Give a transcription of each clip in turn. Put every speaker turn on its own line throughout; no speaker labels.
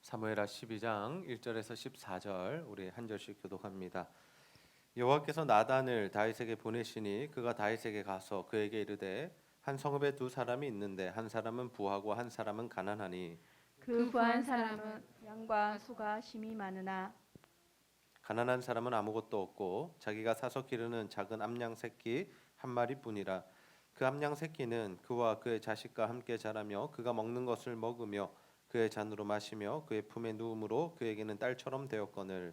사무엘하 12장 1절에서 14절 우리 한 절씩 교독합니다. 여호와께서 나단을 다윗에게 보내시니 그가 다윗에게 가서 그에게 이르되 한 성읍에 두 사람이 있는데 한 사람은 부하고 한 사람은 가난하니
그 부한 사람은 양과 소가 심이 많으나
가난한 사람은 아무것도 없고 자기가 사서 기르는 작은 암양 새끼 한 마리뿐이라. 그 암양 새끼는 그와 그의 자식과 함께 자라며 그가 먹는 것을 먹으며 그의 잔으로 마시며 그의 품에 누움으로 그에게는 딸처럼 되었거늘.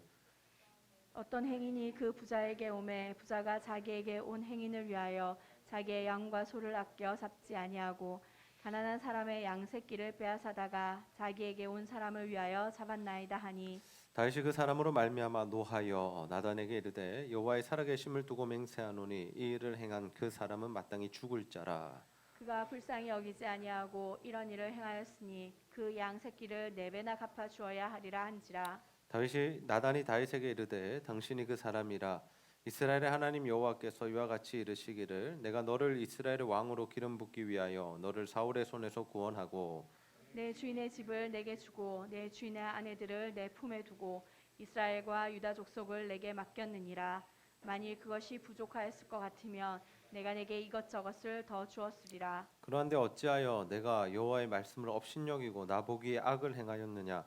어떤 행인이 그 부자에게 오매 부자가 자기에게 온 행인을 위하여 자기의 양과 소를 아껴 잡지 아니하고 가난한 사람의 양 새끼를 빼앗아다가 자기에게 온 사람을 위하여 잡았나이다 하니
다윗이 그 사람으로 말미암아 노하여 나단에게 이르되 여호와의 살아계심을 두고 맹세하노니 이 일을 행한 그 사람은 마땅히 죽을 자라.
그가 불쌍히 여기지 아니하고 이런 일을 행하였으니 그 양 새끼를 네 배나 갚아 주어야 하리라 한지라.
다윗이 나단이 다윗에게 이르되 당신이 그 사람이라. 이스라엘의 하나님 여호와께서 이와 같이 이르시기를 내가 너를 이스라엘의 왕으로 기름 붓기 위하여 너를 사울의 손에서 구원하고
내 주인의 집을 내게 주고 내 주인의 아내들을 내 품에 두고 이스라엘과 유다 족속을 내게 맡겼느니라. 만일 그것이 부족하였을 것 같으면 내가 내게 이것저것을 더 주었으리라.
그러한데 어찌하여 내가 여호와의 말씀을 업신여기고 나보기에 악을 행하였느냐.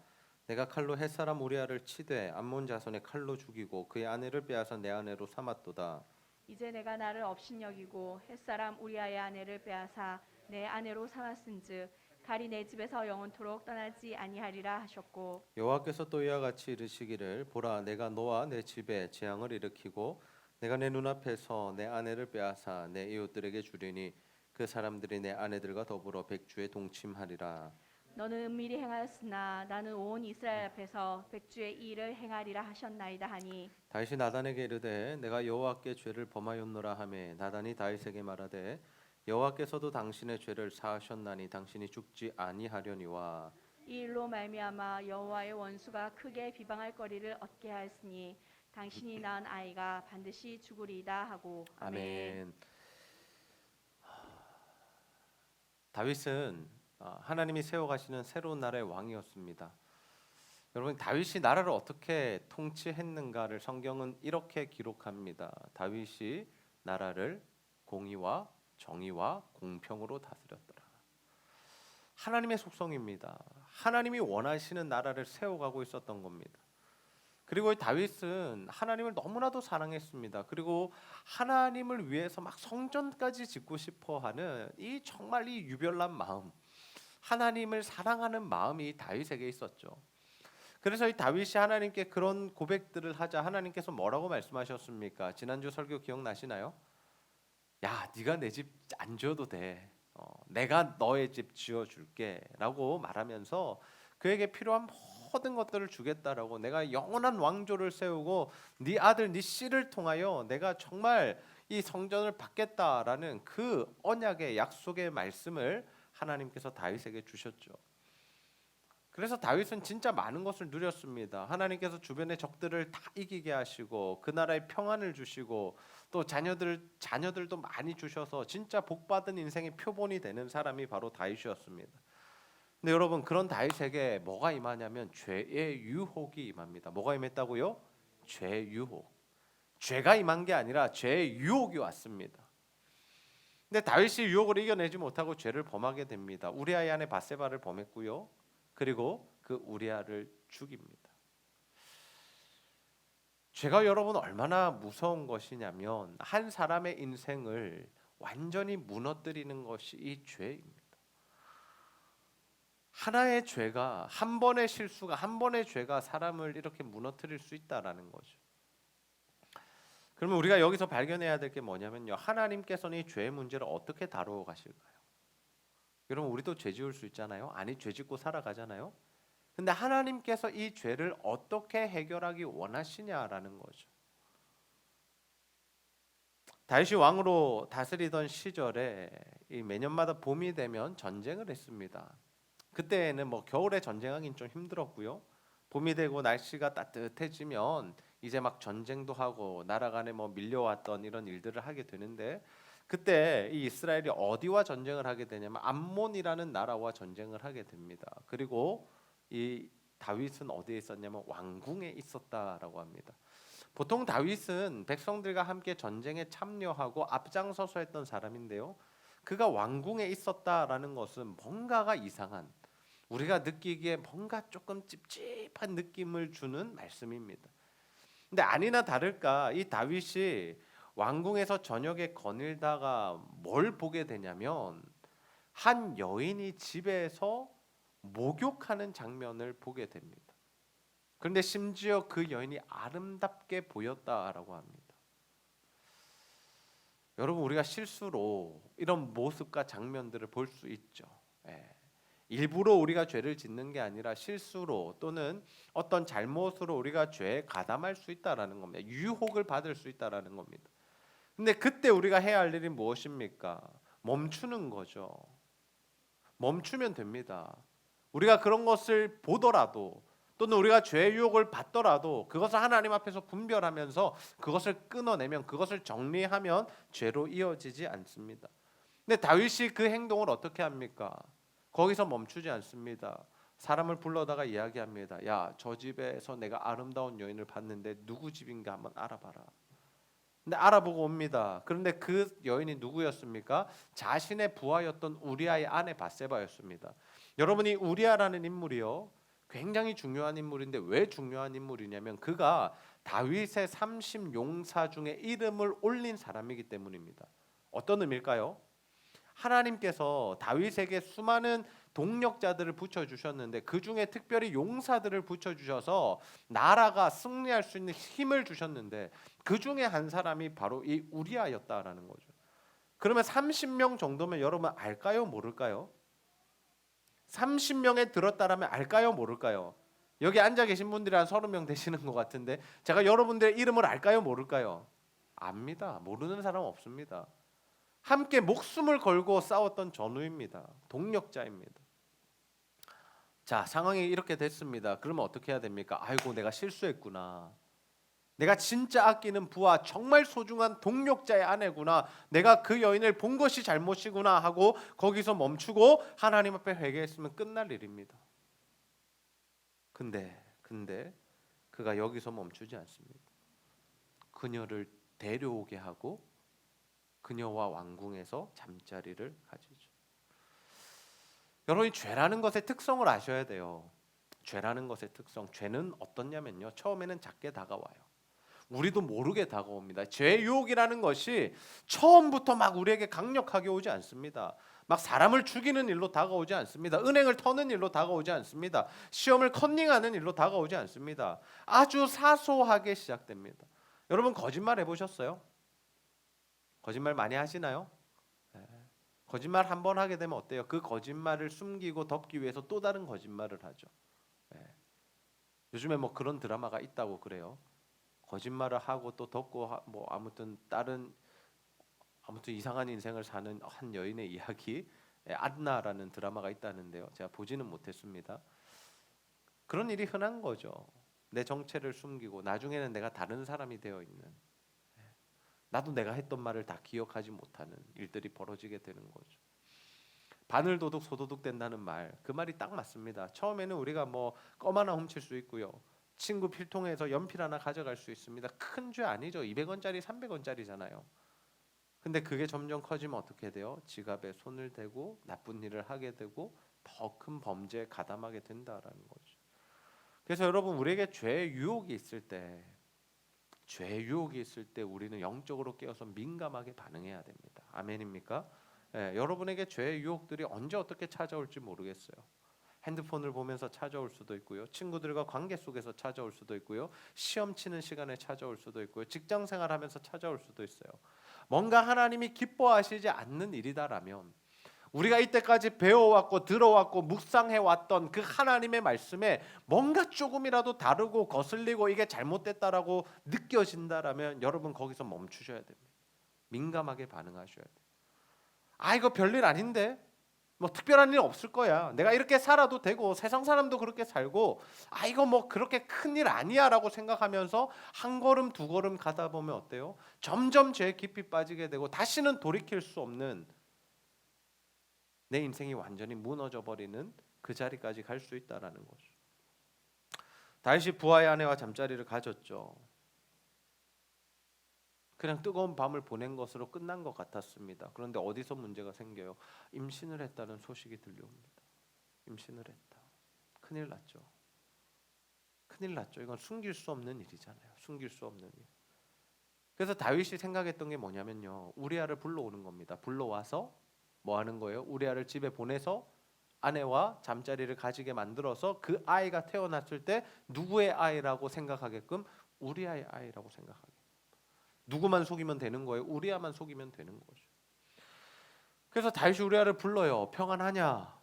내가 칼로 햇사람 우리아를 치되 암몬 자손의 칼로 죽이고 그의 아내를 빼앗아 내 아내로 삼았도다.
이제 내가 나를 업신여기고 햇사람 우리아의 아내를 빼앗아 내 아내로 삼았은즉 칼이 내 집에서 영원토록 떠나지 아니하리라 하셨고
여호와께서 또 이와 같이 이르시기를 보라 내가 너와 내 집에 재앙을 일으키고 내가 내 눈앞에서 내 아내를 빼앗아 내 이웃들에게 주리니 그 사람들이 내 아내들과 더불어 백주에 동침하리라.
너는 은밀히 행하였으나 나는 온 이스라엘 앞에서 백주의 이 일을 행하리라 하셨나이다 하니
다윗이 나단에게 이르되 내가 여호와께 죄를 범하였노라 하매 나단이 다윗에게 말하되 여호와께서도 당신의 죄를 사하셨나니 당신이 죽지 아니하려니와.
이 일로 말미암아 여호와의 원수가 크게 비방할 거리를 얻게 하였으니 당신이 낳은 아이가 반드시 죽으리이다 하고 아멘.
아멘. 다윗은 하나님이 세워가시는 새로운 나라의 왕이었습니다. 여러분 다윗이 나라를 어떻게 통치했는가를 성경은 이렇게 기록합니다. 다윗이 나라를 공의와 정의와 공평으로 다스렸더라. 하나님의 속성입니다. 하나님이 원하시는 나라를 세워가고 있었던 겁니다. 그리고 다윗은 하나님을 너무나도 사랑했습니다. 그리고 하나님을 위해서 막 성전까지 짓고 싶어하는 이 정말 이 유별난 마음, 하나님을 사랑하는 마음이 다윗에게 있었죠. 그래서 이 다윗이 하나님께 그런 고백들을 하자 하나님께서 뭐라고 말씀하셨습니까? 지난주 설교 기억나시나요? 야, 네가 내 집 안 지어도 돼. 내가 너의 집 지어줄게라고 말하면서 그에게 필요한 모든 것들을 주겠다라고, 내가 영원한 왕조를 세우고 네 아들 네 씨를 통하여 내가 정말 이 성전을 받겠다라는 그 언약의 약속의 말씀을 하나님께서 다윗에게 주셨죠. 그래서 다윗은 진짜 많은 것을 누렸습니다. 하나님께서 주변의 적들을 다 이기게 하시고 그 나라에 평안을 주시고 또 자녀들도 많이 주셔서 진짜 복받은 인생의 표본이 되는 사람이 바로 다윗이었습니다. 근데 여러분 그런 다윗에게 뭐가 임하냐면 죄의 유혹이 임합니다. 뭐가 임했다고요? 죄의 유혹. 죄가 임한 게 아니라 죄의 유혹이 왔습니다. 근데 다윗이 유혹을 이겨내지 못하고 죄를 범하게 됩니다. 우리아의 아내 바세바를 범했고요. 그리고 그 우리아를 죽입니다. 죄가 여러분 얼마나 무서운 것이냐면 한 사람의 인생을 완전히 무너뜨리는 것이 이 죄입니다. 하나의 죄가, 한 번의 실수가, 한 번의 죄가 사람을 이렇게 무너뜨릴 수 있다라는 거죠. 그러면 우리가 여기서 발견해야 될 게 뭐냐면요, 하나님께서는 이 죄의 문제를 어떻게 다루어 가실까요? 여러분 우리도 죄 지을 수 있잖아요. 아니 죄 짓고 살아가잖아요. 근데 하나님께서 이 죄를 어떻게 해결하기 원하시냐라는 거죠. 다윗이 왕으로 다스리던 시절에 이 매년마다 봄이 되면 전쟁을 했습니다. 그때는 뭐 겨울에 전쟁하기는 좀 힘들었고요. 봄이 되고 날씨가 따뜻해지면 이제 막 전쟁도 하고 나라 간에 뭐 밀려왔던 이런 일들을 하게 되는데, 그때 이 이스라엘이 어디와 전쟁을 하게 되냐면 암몬이라는 나라와 전쟁을 하게 됩니다. 그리고 이 다윗은 어디에 있었냐면 왕궁에 있었다라고 합니다. 보통 다윗은 백성들과 함께 전쟁에 참여하고 앞장서서 했던 사람인데요. 그가 왕궁에 있었다라는 것은 뭔가가 이상한, 우리가 느끼기에 뭔가 조금 찝찝한 느낌을 주는 말씀입니다. 근데 아니나 다를까 이 다윗이 왕궁에서 저녁에 거닐다가 뭘 보게 되냐면 한 여인이 집에서 목욕하는 장면을 보게 됩니다. 그런데 심지어 그 여인이 아름답게 보였다라고 합니다. 여러분, 우리가 실수로 이런 모습과 장면들을 볼 수 있죠. 예. 일부러 우리가 죄를 짓는 게 아니라 실수로 또는 어떤 잘못으로 우리가 죄에 가담할 수 있다라는 겁니다. 유혹을 받을 수 있다라는 겁니다. 근데 그때 우리가 해야 할 일이 무엇입니까? 멈추는 거죠. 멈추면 됩니다. 우리가 그런 것을 보더라도 또는 우리가 죄의 유혹을 받더라도 그것을 하나님 앞에서 분별하면서 그것을 끊어내면, 그것을 정리하면 죄로 이어지지 않습니다. 근데 다윗이 그 행동을 어떻게 합니까? 거기서 멈추지 않습니다. 사람을 불러다가 이야기합니다. 야, 저 집에서 내가 아름다운 여인을 봤는데 누구 집인가 한번 알아봐라. 근데 알아보고 옵니다. 그런데 그 여인이 누구였습니까? 자신의 부하였던 우리아의 아내 밧세바였습니다. 여러분이 우리아라는 인물이요, 굉장히 중요한 인물인데 왜 중요한 인물이냐면 그가 다윗의 30용사 중에 이름을 올린 사람이기 때문입니다. 어떤 의미일까요? 하나님께서 다윗에게 수많은 동력자들을 붙여주셨는데 그 중에 특별히 용사들을 붙여주셔서 나라가 승리할 수 있는 힘을 주셨는데 그 중에 한 사람이 바로 이 우리아였다라는 거죠. 그러면 30명 정도면 여러분 알까요? 모를까요? 30명에 들었다라면 알까요? 모를까요? 여기 앉아 계신 분들이 한 30명 되시는 것 같은데 제가 여러분들의 이름을 알까요? 모를까요? 압니다. 모르는 사람 없습니다. 함께 목숨을 걸고 싸웠던 전우입니다. 동력자입니다. 자, 상황이 이렇게 됐습니다. 그러면 어떻게 해야 됩니까? 아이고, 내가 실수했구나. 내가 진짜 아끼는 부하, 정말 소중한 동력자의 아내구나. 내가 그 여인을 본 것이 잘못이구나 하고 거기서 멈추고 하나님 앞에 회개했으면 끝날 일입니다. 근데 그가 여기서 멈추지 않습니다. 그녀를 데려오게 하고 그녀와 왕궁에서 잠자리를 가지죠. 여러분이 죄라는 것의 특성을 아셔야 돼요. 죄라는 것의 특성. 죄는 어떻냐면요, 처음에는 작게 다가와요. 우리도 모르게 다가옵니다. 죄의 유혹이라는 것이 처음부터 막 우리에게 강력하게 오지 않습니다. 막 사람을 죽이는 일로 다가오지 않습니다. 은행을 터는 일로 다가오지 않습니다. 시험을 컨닝하는 일로 다가오지 않습니다. 아주 사소하게 시작됩니다. 여러분 거짓말 해보셨어요? 거짓말 많이 하시나요? 네. 거짓말 한 번 하게 되면 어때요? 그 거짓말을 숨기고 덮기 위해서 또 다른 거짓말을 하죠. 네. 요즘에 뭐 그런 드라마가 있다고 그래요. 거짓말을 하고 또 덮고 뭐 아무튼 이상한 인생을 사는 한 여인의 이야기, 안나라는 드라마가 있다는데요. 제가 보지는 못했습니다. 그런 일이 흔한 거죠. 내 정체를 숨기고 나중에는 내가 다른 사람이 되어 있는, 나도 내가 했던 말을 다 기억하지 못하는 일들이 벌어지게 되는 거죠. 바늘도둑 소도둑 된다는 말, 그 말이 딱 맞습니다. 처음에는 우리가 뭐 껌 하나 훔칠 수 있고요, 친구 필통에서 연필 하나 가져갈 수 있습니다. 큰 죄 아니죠. 200원짜리 300원짜리잖아요. 근데 그게 점점 커지면 어떻게 돼요? 지갑에 손을 대고 나쁜 일을 하게 되고 더 큰 범죄에 가담하게 된다라는 거죠. 그래서 여러분, 우리에게 죄의 유혹이 있을 때, 우리는 영적으로 깨어서 민감하게 반응해야 됩니다. 아멘입니까? 여러분에게 죄의 유혹들이 언제 어떻게 찾아올지 모르겠어요. 핸드폰을 보면서 찾아올 수도 있고요, 친구들과 관계 속에서 찾아올 수도 있고요, 시험 치는 시간에 찾아올 수도 있고요, 직장 생활하면서 찾아올 수도 있어요. 뭔가 하나님이 기뻐하시지 않는 일이다라면, 우리가 이때까지 배워왔고 들어왔고 묵상해왔던 그 하나님의 말씀에 뭔가 조금이라도 다르고 거슬리고 이게 잘못됐다라고 느껴진다라면 여러분 거기서 멈추셔야 됩니다. 민감하게 반응하셔야 돼요. 아, 이거 별일 아닌데, 뭐 특별한 일 없을 거야, 내가 이렇게 살아도 되고 세상 사람도 그렇게 살고, 아 이거 뭐 그렇게 큰일 아니야 라고 생각하면서 한 걸음 두 걸음 가다 보면 어때요? 점점 죄에 깊이 빠지게 되고 다시는 돌이킬 수 없는, 내 인생이 완전히 무너져 버리는 그 자리까지 갈 수 있다라는 거죠. 다윗이 부하의 아내와 잠자리를 가졌죠. 그냥 뜨거운 밤을 보낸 것으로 끝난 것 같았습니다. 그런데 어디서 문제가 생겨요? 임신을 했다는 소식이 들려옵니다. 임신을 했다. 큰일 났죠. 큰일 났죠. 이건 숨길 수 없는 일이잖아요. 숨길 수 없는 일. 그래서 다윗이 생각했던 게 뭐냐면요. 우리아를 불러오는 겁니다. 불러와서 뭐 하는 거예요? 우리아를 집에 보내서 아내와 잠자리를 가지게 만들어서 그 아이가 태어났을 때 누구의 아이라고 생각하게끔 우리아의 아이라고 생각하게. 누구만 속이면 되는 거예요? 우리아만 속이면 되는 거죠. 그래서 다윗이 우리아를 불러요. 평안하냐?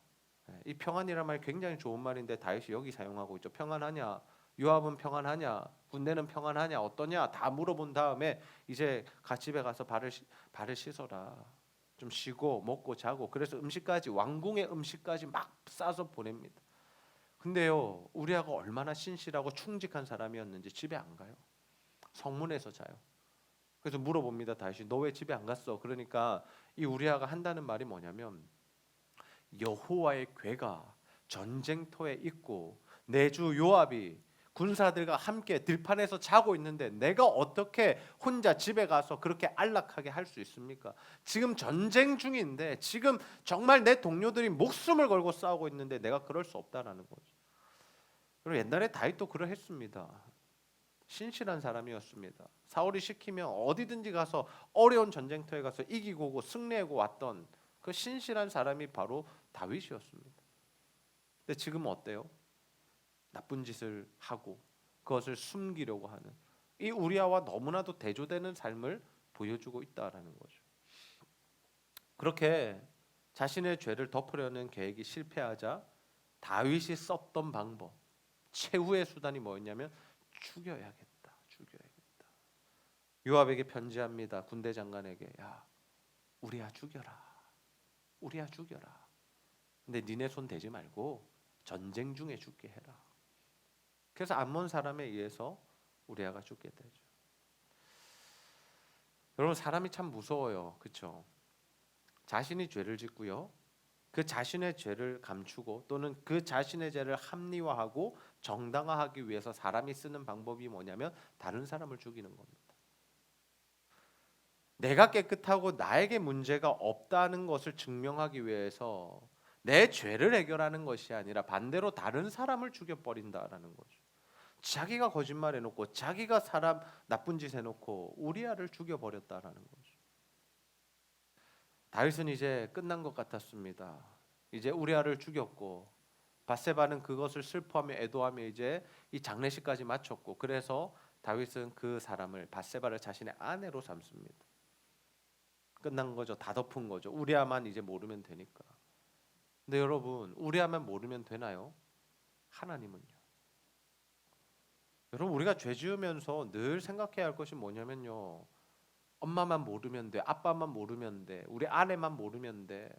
이 평안이란 말이 굉장히 좋은 말인데 다윗이 여기 사용하고 있죠. 평안하냐? 요압은 평안하냐? 군대는 평안하냐? 어떠냐? 다 물어본 다음에 이제 집에 가서 발을 씻어라. 좀 쉬고 먹고 자고. 그래서 음식까지 왕궁의 음식까지 막 싸서 보냅니다. 근데요, 우리아가 얼마나 신실하고 충직한 사람이었는지 집에 안 가요. 성문에서 자요. 그래서 물어봅니다. 다윗이 너 왜 집에 안 갔어? 그러니까 이 우리아가 한다는 말이 뭐냐면 여호와의 궤가 전쟁터에 있고 내 주 요압이 군사들과 함께 들판에서 자고 있는데 내가 어떻게 혼자 집에 가서 그렇게 안락하게 할 수 있습니까? 지금 전쟁 중인데 지금 정말 내 동료들이 목숨을 걸고 싸우고 있는데 내가 그럴 수 없다라는 거죠. 그리고 옛날에 다윗도 그러했습니다. 신실한 사람이었습니다. 사울이 시키면 어디든지 가서 어려운 전쟁터에 가서 이기고 오고 승리하고 왔던 그 신실한 사람이 바로 다윗이었습니다. 근데 지금은 어때요? 나쁜 짓을 하고 그것을 숨기려고 하는 이 우리아와 너무나도 대조되는 삶을 보여주고 있다라는 거죠. 그렇게 자신의 죄를 덮으려는 계획이 실패하자 다윗이 썼던 방법, 최후의 수단이 뭐였냐면 죽여야겠다. 요압에게 편지합니다. 군대 장관에게 야, 우리아 죽여라. 근데 니네 손 대지 말고 전쟁 중에 죽게 해라. 그래서 암몬 사람에 의해서 우리아가 죽게 되죠. 여러분 사람이 참 무서워요. 그렇죠? 자신이 죄를 짓고요. 그 자신의 죄를 감추고 또는 그 자신의 죄를 합리화하고 정당화하기 위해서 사람이 쓰는 방법이 뭐냐면 다른 사람을 죽이는 겁니다. 내가 깨끗하고 나에게 문제가 없다는 것을 증명하기 위해서 내 죄를 해결하는 것이 아니라 반대로 다른 사람을 죽여버린다라는 거죠. 자기가 거짓말해놓고 자기가 사람 나쁜 짓 해놓고 우리아를 죽여버렸다라는 거죠. 다윗은 이제 끝난 것 같았습니다. 이제 우리아를 죽였고 밧세바는 그것을 슬퍼하며 애도하며 이제 이 장례식까지 마쳤고 그래서 다윗은 그 사람을 밧세바를 자신의 아내로 삼습니다. 끝난 거죠. 다 덮은 거죠. 우리아만 이제 모르면 되니까. 근데 여러분 우리아만 모르면 되나요? 하나님은요. 여러분 우리가 죄 지으면서 늘 생각해야 할 것이 뭐냐면요. 엄마만 모르면 돼. 아빠만 모르면 돼. 우리 아내만 모르면 돼.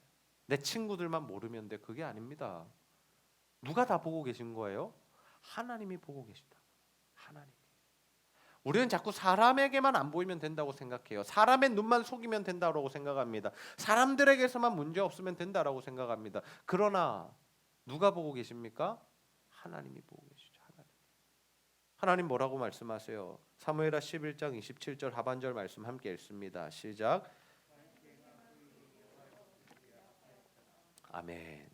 내 친구들만 모르면 돼. 그게 아닙니다. 누가 다 보고 계신 거예요? 하나님이 보고 계시다. 하나님이. 우리는 자꾸 사람에게만 안 보이면 된다고 생각해요. 사람의 눈만 속이면 된다고 생각합니다. 사람들에게서만 문제 없으면 된다라고 생각합니다. 그러나 누가 보고 계십니까? 하나님이 보고 계시죠. 하나님 뭐라고 말씀하세요? 사무엘하 11장 27절 하반절 말씀 함께 읽습니다. 시작. 아멘.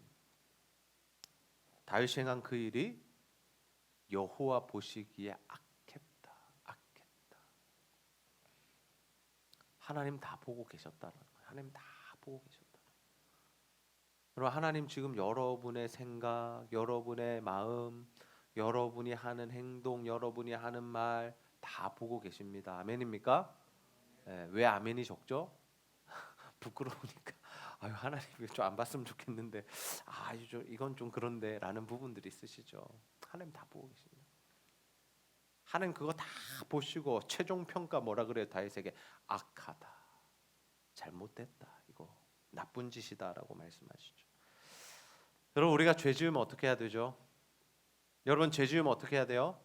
다윗이 행한 그 일이 여호와 보시기에 악했다. 하나님 다 보고 계셨다는 거예요. 하나님 다 보고 계셨다. 여러분 하나님 지금 여러분의 생각, 여러분의 마음, 여러분이 하는 행동, 여러분이 하는 말 다 보고 계십니다. 아멘입니까? 네, 왜 아멘이 적죠? 부끄러우니까. 아유 하나님이 좀 안 봤으면 좋겠는데 이건 좀 그런데 라는 부분들이 있으시죠. 하나님 다 보고 계십니다. 하나님 그거 다 보시고 최종 평가 뭐라 그래요? 다윗에게 악하다, 잘못됐다, 이거 나쁜 짓이다라고 말씀하시죠. 여러분 우리가 죄 지으면 어떻게 해야 되죠? 여러분 죄 지으면 어떻게 해야 돼요?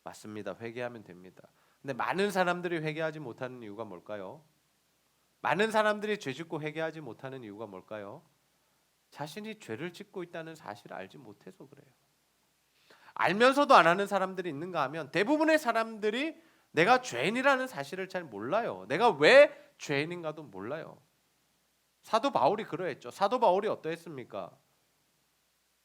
맞습니다. 회개하면 됩니다. 근데 많은 사람들이 회개하지 못하는 이유가 뭘까요? 많은 사람들이 죄 짓고 회개하지 못하는 이유가 뭘까요? 자신이 죄를 짓고 있다는 사실을 알지 못해서 그래요. 알면서도 안 하는 사람들이 있는가 하면 대부분의 사람들이 내가 죄인이라는 사실을 잘 몰라요. 내가 왜 죄인인가도 몰라요. 사도 바울이 그러했죠. 사도 바울이 어떠했습니까?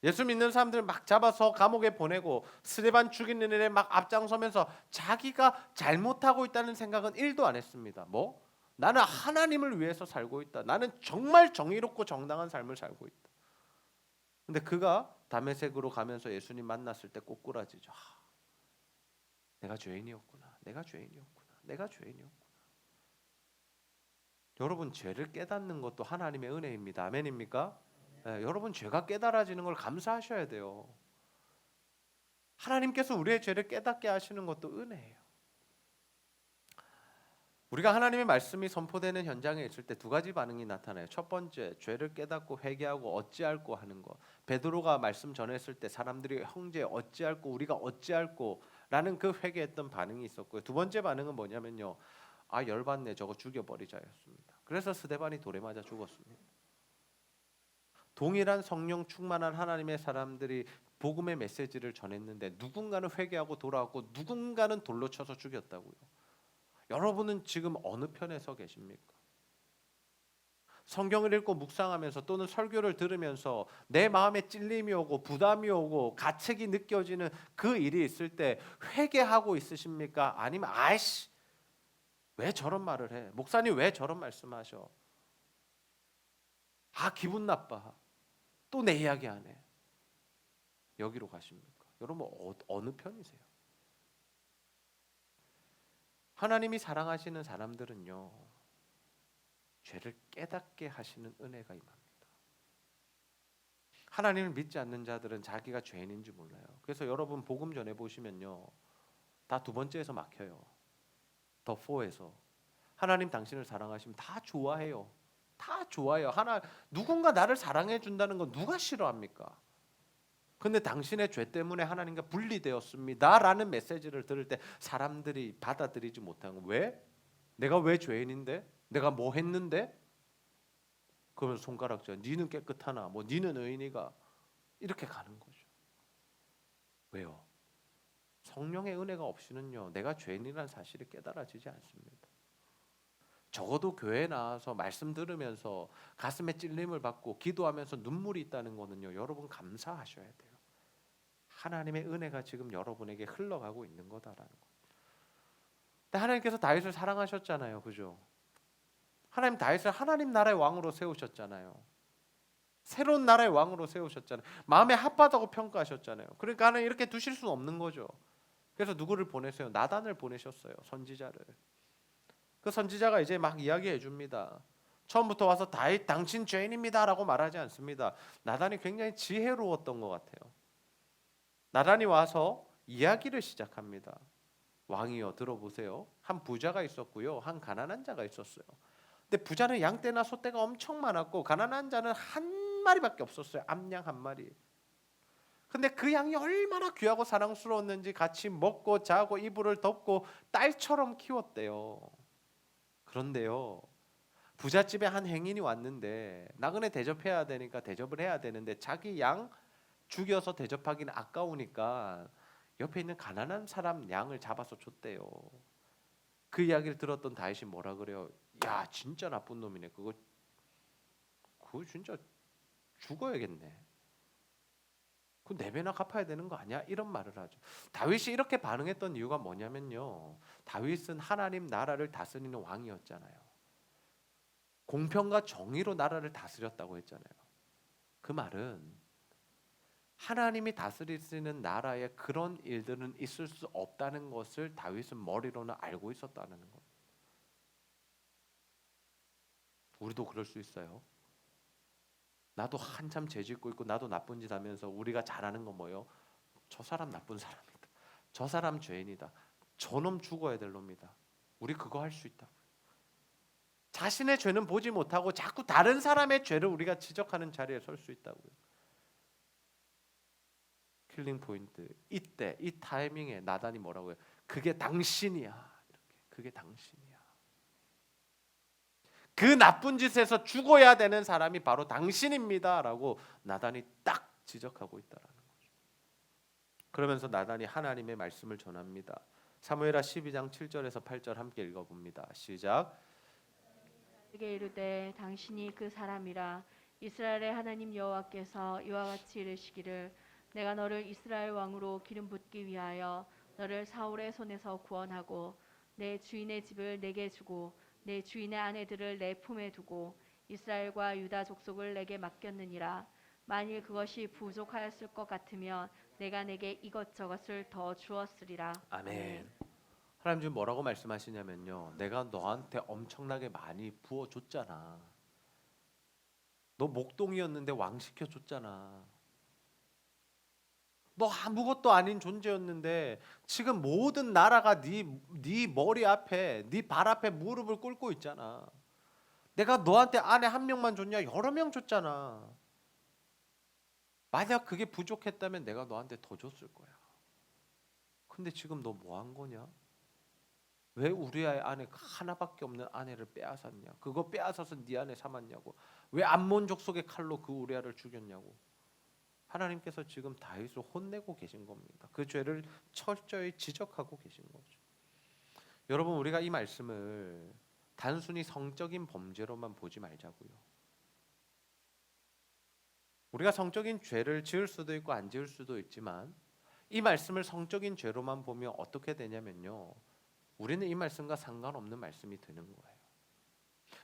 예수 믿는 사람들 막 잡아서 감옥에 보내고 스데반 죽이는 일에 막 앞장서면서 자기가 잘못하고 있다는 생각은 1도 안 했습니다. 뭐? 나는 하나님을 위해서 살고 있다. 나는 정말 정의롭고 정당한 삶을 살고 있다. 근데 그가 다메섹으로 가면서 예수님 만났을 때 꼬꾸라지죠. 내가 죄인이었구나. 내가 죄인이었구나. 내가 죄인이었구나. 여러분, 죄를 깨닫는 것도 하나님의 은혜입니다. 아멘입니까? 네, 여러분, 죄가 깨달아지는 걸 감사하셔야 돼요. 하나님께서 우리의 죄를 깨닫게 하시는 것도 은혜예요. 우리가 하나님의 말씀이 선포되는 현장에 있을 때 두 가지 반응이 나타나요. 첫 번째, 죄를 깨닫고 회개하고 어찌할꼬 하는 것. 베드로가 말씀 전했을 때 사람들이 형제 어찌할꼬 우리가 어찌할꼬 라는 그 회개했던 반응이 있었고요. 두 번째 반응은 뭐냐면요. 아, 열받네, 저거 죽여버리자였습니다. 그래서 스데반이 돌에 맞아 죽었습니다. 동일한 성령 충만한 하나님의 사람들이 복음의 메시지를 전했는데 누군가는 회개하고 돌아왔고 누군가는 돌로 쳐서 죽였다고요. 여러분은 지금 어느 편에 서 계십니까? 성경을 읽고 묵상하면서 또는 설교를 들으면서 내 마음에 찔림이 오고 부담이 오고 가책이 느껴지는 그 일이 있을 때 회개하고 있으십니까? 아니면 아이씨 왜 저런 말을 해? 목사님 왜 저런 말씀하셔? 아, 기분 나빠. 또 내 이야기 안 해. 여기로 가십니까? 여러분 어느 편이세요? 하나님이 사랑하시는 사람들은요, 죄를 깨닫게 하시는 은혜가 임합니다. 하나님을 믿지 않는 자들은 자기가 죄인인지 몰라요. 그래서 여러분 복음 전해 보시면요, 다 두 번째에서 막혀요. 더 4에서 하나님 당신을 사랑하시면 다 좋아해요. 다 좋아요. 누군가 나를 사랑해 준다는 건 누가 싫어합니까? 근데 당신의 죄 때문에 하나님과 분리되었습니다라는 메시지를 들을 때 사람들이 받아들이지 못하는 거. 왜? 내가 왜 죄인인데? 내가 뭐 했는데? 그러면 손가락질. 니는 깨끗하나? 뭐 니는 의인이가? 이렇게 가는 거죠. 왜요? 성령의 은혜가 없이는요, 내가 죄인이라는 사실이 깨달아지지 않습니다. 적어도 교회에 나와서 말씀 들으면서 가슴에 찔림을 받고 기도하면서 눈물이 있다는 거는요, 여러분 감사하셔야 돼요. 하나님의 은혜가 지금 여러분에게 흘러가고 있는 거다라는 거. 근데 하나님께서 다윗을 사랑하셨잖아요, 그죠? 하나님 다윗을 하나님 나라의 왕으로 세우셨잖아요. 새로운 나라의 왕으로 세우셨잖아요. 마음에 합하다고 평가하셨잖아요. 그러니까 하나님 이렇게 두실 수는 없는 거죠. 그래서 누구를 보내세요? 나단을 보내셨어요, 선지자를. 그 선지자가 이제 막 이야기해 줍니다. 처음부터 와서 다윗 당신 죄인입니다라고 말하지 않습니다. 나단이 굉장히 지혜로웠던 것 같아요. 나단이 와서 이야기를 시작합니다. 왕이여 들어보세요. 한 부자가 있었고요, 한 가난한 자가 있었어요. 근데 부자는 양떼나 소떼가 엄청 많았고 가난한 자는 한 마리밖에 없었어요. 암양 한 마리. 근데 그 양이 얼마나 귀하고 사랑스러웠는지 같이 먹고 자고 이불을 덮고 딸처럼 키웠대요. 그런데요, 부잣집에 한 행인이 왔는데 나그네 대접해야 되니까 대접을 해야 되는데 자기 양 죽여서 대접하기는 아까우니까 옆에 있는 가난한 사람 양을 잡아서 줬대요. 그 이야기를 들었던 다윗이 뭐라 그래요? 야, 진짜 나쁜 놈이네. 그거 진짜 죽어야겠네. 그 네 배나 갚아야 되는 거 아니야? 이런 말을 하죠. 다윗이 이렇게 반응했던 이유가 뭐냐면요, 다윗은 하나님 나라를 다스리는 왕이었잖아요. 공평과 정의로 나라를 다스렸다고 했잖아요. 그 말은 하나님이 다스리시는 나라에 그런 일들은 있을 수 없다는 것을 다윗은 머리로는 알고 있었다는 거예요. 우리도 그럴 수 있어요. 나도 한참 죄 짓고 있고 나도 나쁜 짓 하면서 우리가 잘하는 건 뭐예요? 저 사람 나쁜 사람이다. 저 사람 죄인이다. 저놈 죽어야 될 놈이다. 우리 그거 할 수 있다고요. 자신의 죄는 보지 못하고 자꾸 다른 사람의 죄를 우리가 지적하는 자리에 설 수 있다고요. 킬링 포인트. 이때 이 타이밍에 나단이 뭐라고 해요? 그게 당신이야. 이렇게. 그게 당신이야. 그 나쁜 짓에서 죽어야 되는 사람이 바로 당신입니다라고 나단이 딱 지적하고 있다라는 거죠. 그러면서 나단이 하나님의 말씀을 전합니다. 사무엘하 12장 7절에서 8절 함께 읽어봅니다. 시작.
그에게 이르되 당신이 그 사람이라. 이스라엘의 하나님 여호와께서 이와 같이 이르시기를 내가 너를 이스라엘 왕으로 기름 붓기 위하여 너를 사울의 손에서 구원하고 내 주인의 집을 내게 주고 내 주인의 아내들을 내 품에 두고 이스라엘과 유다 족속을 내게 맡겼느니라. 만일 그것이 부족하였을 것 같으면 내가 내게 이것저것을 더 주었으리라.
아멘. 하나님 지금 뭐라고 말씀하시냐면요, 내가 너한테 엄청나게 많이 부어줬잖아. 너 목동이었는데 왕 시켜줬잖아. 너 아무것도 아닌 존재였는데 지금 모든 나라가 네 머리 앞에, 네 발 앞에 무릎을 꿇고 있잖아. 내가 너한테 아내 한 명만 줬냐? 여러 명 줬잖아. 만약 그게 부족했다면 내가 너한테 더 줬을 거야. 근데 지금 너 뭐 한 거냐? 왜 우리 아내 하나밖에 없는 아내를 빼앗았냐? 그거 빼앗아서 네 아내 삼았냐고? 왜 암몬 족속의 칼로 그 우리아를 죽였냐고? 하나님께서 지금 다윗을 혼내고 계신 겁니다. 그 죄를 철저히 지적하고 계신 거죠. 여러분, 우리가 이 말씀을 단순히 성적인 범죄로만 보지 말자고요. 우리가 성적인 죄를 지을 수도 있고 안 지을 수도 있지만 이 말씀을 성적인 죄로만 보면 어떻게 되냐면요, 우리는 이 말씀과 상관없는 말씀이 되는 거예요.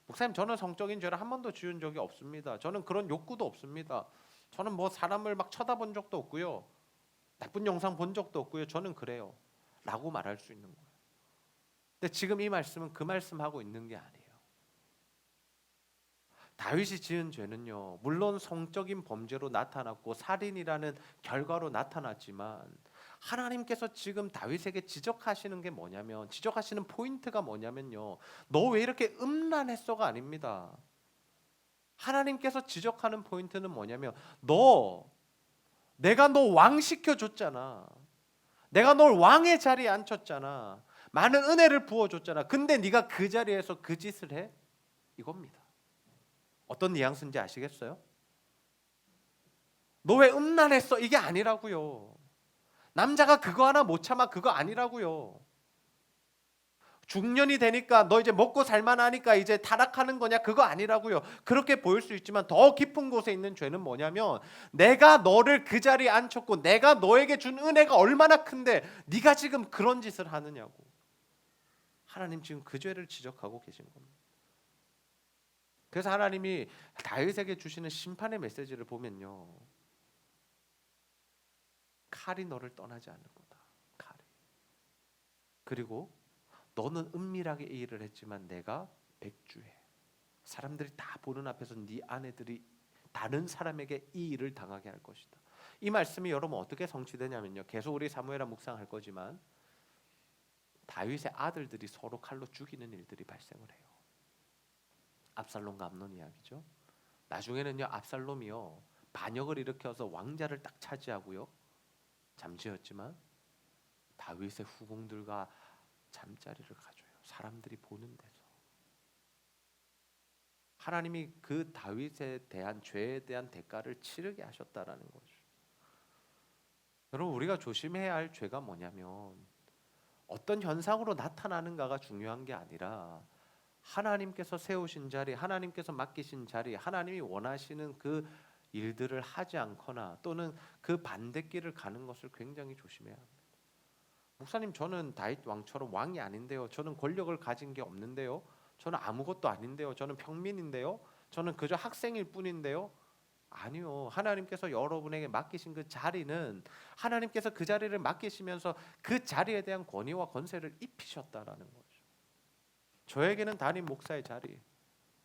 목사님, 저는 성적인 죄를 한 번도 지은 적이 없습니다. 저는 그런 욕구도 없습니다. 저는 뭐 사람을 막 쳐다본 적도 없고요, 나쁜 영상 본 적도 없고요. 저는 그래요 라고 말할 수 있는 거예요. 근데 지금 이 말씀은 그 말씀하고 있는 게 아니에요. 다윗이 지은 죄는요, 물론 성적인 범죄로 나타났고 살인이라는 결과로 나타났지만 하나님께서 지금 다윗에게 지적하시는 게 뭐냐면, 지적하시는 포인트가 뭐냐면요, 너 왜 이렇게 음란했어가 아닙니다. 하나님께서 지적하는 포인트는 뭐냐면, 내가 너 왕 시켜줬잖아. 내가 널 왕의 자리에 앉혔잖아. 많은 은혜를 부어줬잖아. 근데 네가 그 자리에서 그 짓을 해? 이겁니다. 어떤 뉘앙스인지 아시겠어요? 너 왜 음란했어? 이게 아니라고요. 남자가 그거 하나 못 참아, 그거 아니라고요. 중년이 되니까 너 이제 먹고 살만하니까 이제 타락하는 거냐, 그거 아니라고요. 그렇게 보일 수 있지만 더 깊은 곳에 있는 죄는 뭐냐면, 내가 너를 그 자리에 앉혔고 내가 너에게 준 은혜가 얼마나 큰데 네가 지금 그런 짓을 하느냐고. 하나님 지금 그 죄를 지적하고 계신 겁니다. 그래서 하나님이 다윗에게 주시는 심판의 메시지를 보면요, 칼이 너를 떠나지 않을 거다. 칼이. 그리고 너는 은밀하게 이 일을 했지만 내가 백주해. 사람들이 다 보는 앞에서 네 아내들이 다른 사람에게 이 일을 당하게 할 것이다. 이 말씀이 여러분 어떻게 성취되냐면요, 계속 우리 사무엘하 묵상할 거지만 다윗의 아들들이 서로 칼로 죽이는 일들이 발생을 해요. 압살롬과 암논 이야기죠. 나중에는요, 압살롬이요 반역을 일으켜서 왕자를 딱 차지하고요 잠재웠지만 다윗의 후궁들과 잠자리를 가져요. 사람들이 보는 데서. 하나님이 그 다윗에 대한 죄에 대한 대가를 치르게 하셨다라는 거죠. 여러분, 우리가 조심해야 할 죄가 뭐냐면 어떤 현상으로 나타나는가가 중요한 게 아니라 하나님께서 세우신 자리, 하나님께서 맡기신 자리, 하나님이 원하시는 그 일들을 하지 않거나 또는 그 반대길을 가는 것을 굉장히 조심해야 합니다. 목사님, 저는 다윗 왕처럼 왕이 아닌데요. 저는 권력을 가진 게 없는데요. 저는 아무것도 아닌데요. 저는 평민인데요. 저는 그저 학생일 뿐인데요. 아니요. 하나님께서 여러분에게 맡기신 그 자리는 하나님께서 그 자리를 맡기시면서 그 자리에 대한 권위와 권세를 입히셨다라는 거죠. 저에게는 담임 목사의 자리,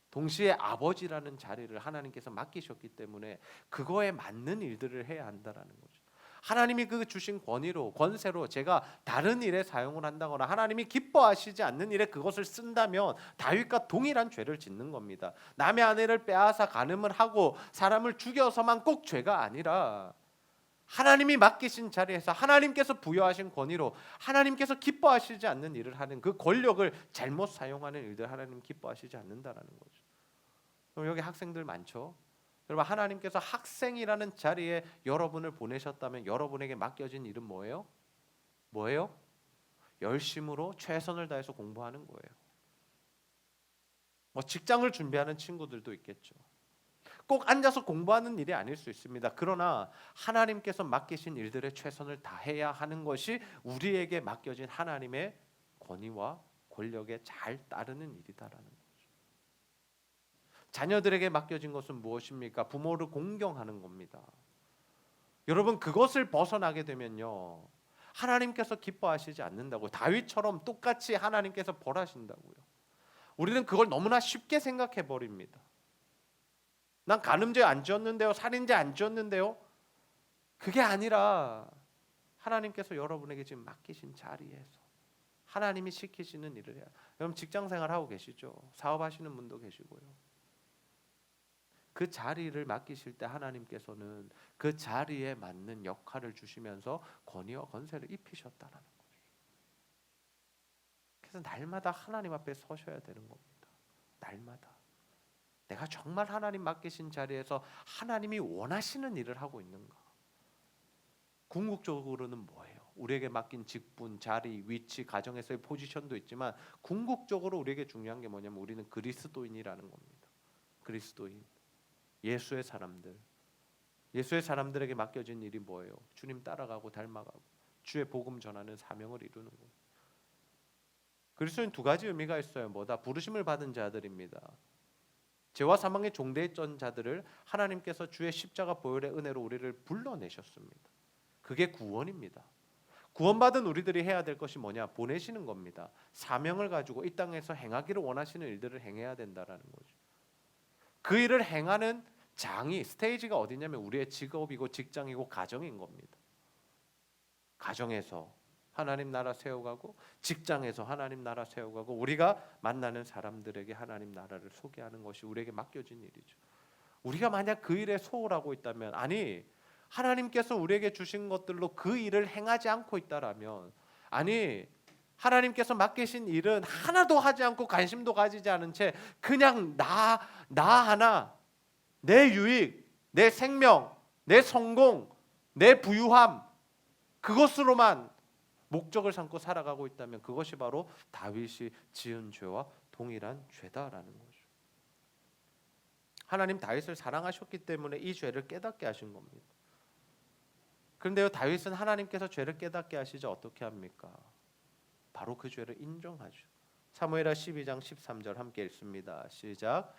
동시에 아버지라는 자리를 하나님께서 맡기셨기 때문에 그거에 맞는 일들을 해야 한다라는 거죠. 하나님이 그 주신 권위로, 권세로 제가 다른 일에 사용을 한다거나 하나님이 기뻐하시지 않는 일에 그것을 쓴다면 다윗과 동일한 죄를 짓는 겁니다. 남의 아내를 빼앗아 간음을 하고 사람을 죽여서만 꼭 죄가 아니라 하나님이 맡기신 자리에서 하나님께서 부여하신 권위로 하나님께서 기뻐하시지 않는 일을 하는 그 권력을 잘못 사용하는 일들 하나님 기뻐하시지 않는다라는 거죠. 그럼 여기 학생들 많죠? 여러분, 하나님께서 학생이라는 자리에 여러분을 보내셨다면 여러분에게 맡겨진 일은 뭐예요? 뭐예요? 열심으로 최선을 다해서 공부하는 거예요. 뭐 직장을 준비하는 친구들도 있겠죠. 꼭 앉아서 공부하는 일이 아닐 수 있습니다. 그러나 하나님께서 맡기신 일들에 최선을 다해야 하는 것이 우리에게 맡겨진 하나님의 권위와 권력에 잘 따르는 일이다라는 거죠. 자녀들에게 맡겨진 것은 무엇입니까? 부모를 공경하는 겁니다. 여러분, 그것을 벗어나게 되면요, 하나님께서 기뻐하시지 않는다고. 다윗처럼 똑같이 하나님께서 벌하신다고요. 우리는 그걸 너무나 쉽게 생각해 버립니다. 난 간음죄 안 지었는데요, 살인죄 안 지었는데요. 그게 아니라 하나님께서 여러분에게 지금 맡기신 자리에서 하나님이 시키시는 일을 해야. 여러분, 직장생활 하고 계시죠? 사업하시는 분도 계시고요. 그 자리를 맡기실 때 하나님께서는 그 자리에 맞는 역할을 주시면서 권위와 권세를 입히셨다라는 거죠. 그래서 날마다 하나님 앞에 서셔야 되는 겁니다. 날마다. 내가 정말 하나님 맡기신 자리에서 하나님이 원하시는 일을 하고 있는가? 궁극적으로는 뭐예요? 우리에게 맡긴 직분, 자리, 위치, 가정에서의 포지션도 있지만 궁극적으로 우리에게 중요한 게 뭐냐면 우리는 그리스도인이라는 겁니다. 그리스도인, 예수의 사람들. 예수의 사람들에게 맡겨진 일이 뭐예요? 주님 따라가고 닮아가고 주의 복음 전하는 사명을 이루는 거예요. 그리스도인 두 가지 의미가 있어요. 뭐다? 부르심을 받은 자들입니다. 죄와 사망의 종되어 있던 자들을 하나님께서 주의 십자가 보혈의 은혜로 우리를 불러내셨습니다. 그게 구원입니다. 구원받은 우리들이 해야 될 것이 뭐냐? 보내시는 겁니다. 사명을 가지고 이 땅에서 행하기를 원하시는 일들을 행해야 된다라는 거죠. 그 일을 행하는 장이, 스테이지가 어디냐면 우리의 직업이고 직장이고 가정인 겁니다. 가정에서 하나님 나라 세워가고 직장에서 하나님 나라 세워가고 우리가 만나는 사람들에게 하나님 나라를 소개하는 것이 우리에게 맡겨진 일이죠. 우리가 만약 그 일에 소홀하고 있다면, 아니 하나님께서 우리에게 주신 것들로 그 일을 행하지 않고 있다라면, 아니 하나님께서 맡기신 일은 하나도 하지 않고 관심도 가지지 않은 채 그냥 나 하나, 내 유익, 내 생명, 내 성공, 내 부유함, 그것으로만 목적을 삼고 살아가고 있다면 그것이 바로 다윗이 지은 죄와 동일한 죄다라는 거죠. 하나님 다윗을 사랑하셨기 때문에 이 죄를 깨닫게 하신 겁니다. 그런데요, 다윗은 하나님께서 죄를 깨닫게 하시자 어떻게 합니까? 바로 그 죄를 인정하죠. 사무엘하 12장 13절 함께 읽습니다. 시작.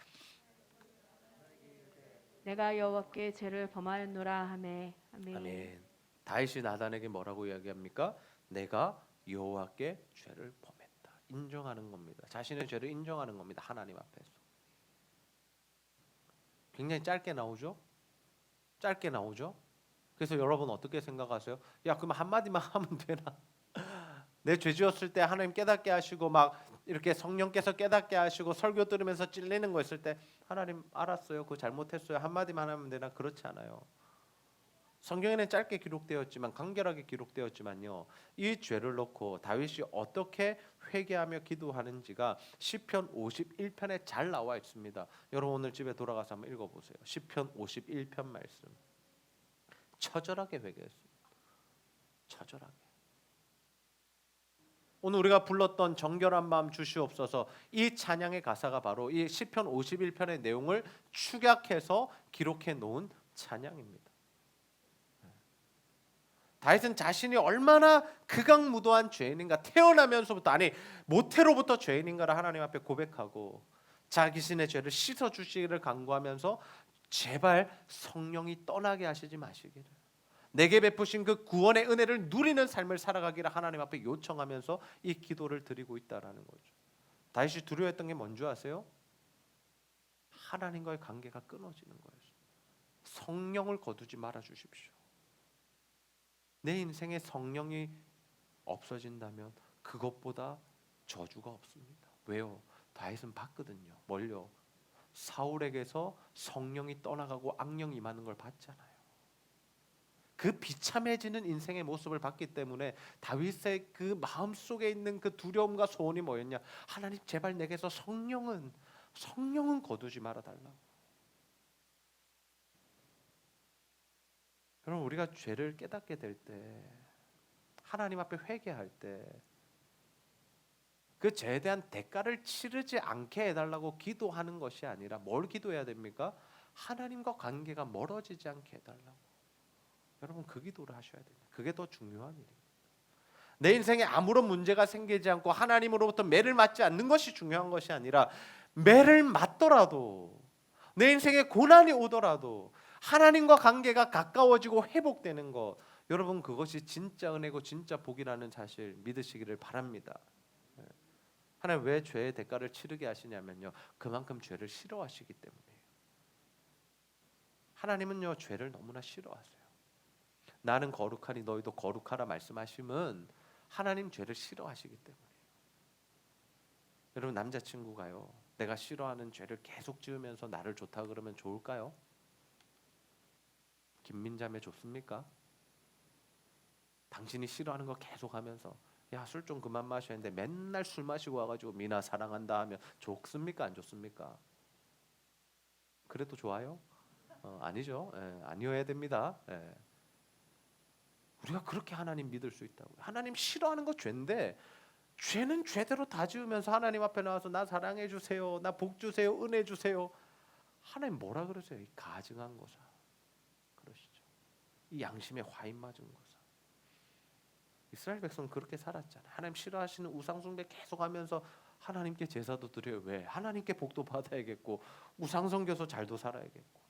내가 여호와께 죄를 범하였노라 하매. 아멘.
아멘. 다윗이 나단에게 뭐라고 이야기합니까? 내가 여호와께 죄를 범했다. 인정하는 겁니다. 자신의 죄를 인정하는 겁니다. 하나님 앞에서. 굉장히 짧게 나오죠? 짧게 나오죠? 그래서 여러분 어떻게 생각하세요? 야, 그럼 한마디만 하면 되나? 내 죄 지었을 때 하나님 깨닫게 하시고 막 이렇게 성령께서 깨닫게 하시고 설교 들으면서 찔리는 거 있을 때 하나님 알았어요. 그거 잘못했어요. 한마디만 하면 되나? 그렇지 않아요. 성경에는 짧게 기록되었지만 간결하게 기록되었지만요. 이 죄를 놓고 다윗이 어떻게 회개하며 기도하는지가 시편 51편에 잘 나와 있습니다. 여러분 오늘 집에 돌아가서 한번 읽어보세요. 시편 51편 말씀. 처절하게 회개했습니다. 처절하게. 오늘 우리가 불렀던 정결한 마음 주시옵소서, 이 찬양의 가사가 바로 이 시편 51편의 내용을 축약해서 기록해 놓은 찬양입니다. 다윗은 자신이 얼마나 극악무도한 죄인인가, 태어나면서부터, 아니 모태로부터 죄인인가를 하나님 앞에 고백하고 자신의 죄를 씻어주시기를 간구하면서 제발 성령이 떠나게 하시지 마시기를, 내게 베푸신 그 구원의 은혜를 누리는 삶을 살아가기를 하나님 앞에 요청하면서 이 기도를 드리고 있다라는 거죠. 다윗이 두려워했던 게 뭔지 아세요? 하나님과의 관계가 끊어지는 거예요. 성령을 거두지 말아 주십시오. 내 인생에 성령이 없어진다면 그것보다 저주가 없습니다. 왜요? 다윗은 봤거든요. 뭘요? 사울에게서 성령이 떠나가고 악령이 임하는 걸 봤잖아요. 그 비참해지는 인생의 모습을 봤기 때문에 다윗의 그 마음속에 있는 그 두려움과 소원이 뭐였냐? 하나님 제발 내게서 성령은 거두지 말아 달라고. 여러분 우리가 죄를 깨닫게 될 때 하나님 앞에 회개할 때 그 죄에 대한 대가를 치르지 않게 해달라고 기도하는 것이 아니라 뭘 기도해야 됩니까? 하나님과 관계가 멀어지지 않게 해달라고. 여러분 그 기도를 하셔야 됩니다. 그게 더 중요한 일입니다. 내 인생에 아무런 문제가 생기지 않고 하나님으로부터 매를 맞지 않는 것이 중요한 것이 아니라 매를 맞더라도 내 인생에 고난이 오더라도 하나님과 관계가 가까워지고 회복되는 것, 여러분 그것이 진짜 은혜고 진짜 복이라는 사실 믿으시기를 바랍니다. 하나님 왜 죄의 대가를 치르게 하시냐면요, 그만큼 죄를 싫어하시기 때문이에요. 하나님은요 죄를 너무나 싫어하세요. 나는 거룩하니 너희도 거룩하라 말씀하시면 하나님 죄를 싫어하시기 때문이에요. 여러분 남자친구가요 내가 싫어하는 죄를 계속 지으면서 나를 좋다 그러면 좋을까요? 김민자매 좋습니까? 당신이 싫어하는 거 계속하면서 야 술 좀 그만 마셔 했는데 맨날 술 마시고 와가지고 미나 사랑한다 하면 좋습니까 안 좋습니까? 그래도 좋아요? 아니죠. 아니어야 됩니다. 우리가 그렇게 하나님 믿을 수 있다고요. 하나님 싫어하는 거 죄인데 죄는 죄대로 다 지으면서 하나님 앞에 나와서 나 사랑해 주세요, 나 복 주세요, 은혜 주세요. 하나님 뭐라 그러세요? 이 가증한 거사 그러시죠. 이 양심에 화인 맞은 거사. 이스라엘 백성은 그렇게 살았잖아요. 하나님 싫어하시는 우상 숭배 계속하면서 하나님께 제사도 드려요. 왜? 하나님께 복도 받아야겠고 우상 섬겨서 잘도 살아야겠고.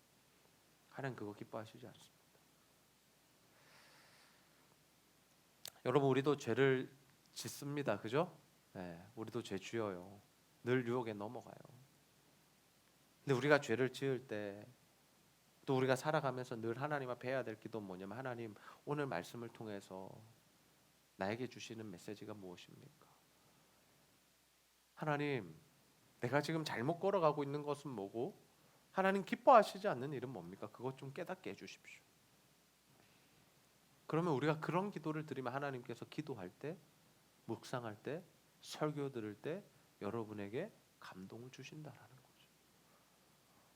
하나님 그거 기뻐하시지 않습니다. 여러분 우리도 죄를 짓습니다. 그죠? 우리도 죄 지어요. 늘 유혹에 넘어가요. 근데 우리가 죄를 지을 때 또 우리가 살아가면서 늘 하나님 앞에 해야 될 기도는 뭐냐면 하나님 오늘 말씀을 통해서 나에게 주시는 메시지가 무엇입니까? 하나님 내가 지금 잘못 걸어가고 있는 것은 뭐고 하나님 기뻐하시지 않는 일은 뭡니까? 그것 좀 깨닫게 해주십시오. 그러면 우리가 그런 기도를 드리면 하나님께서 기도할 때, 묵상할 때, 설교 들을 때 여러분에게 감동을 주신다라는 거죠.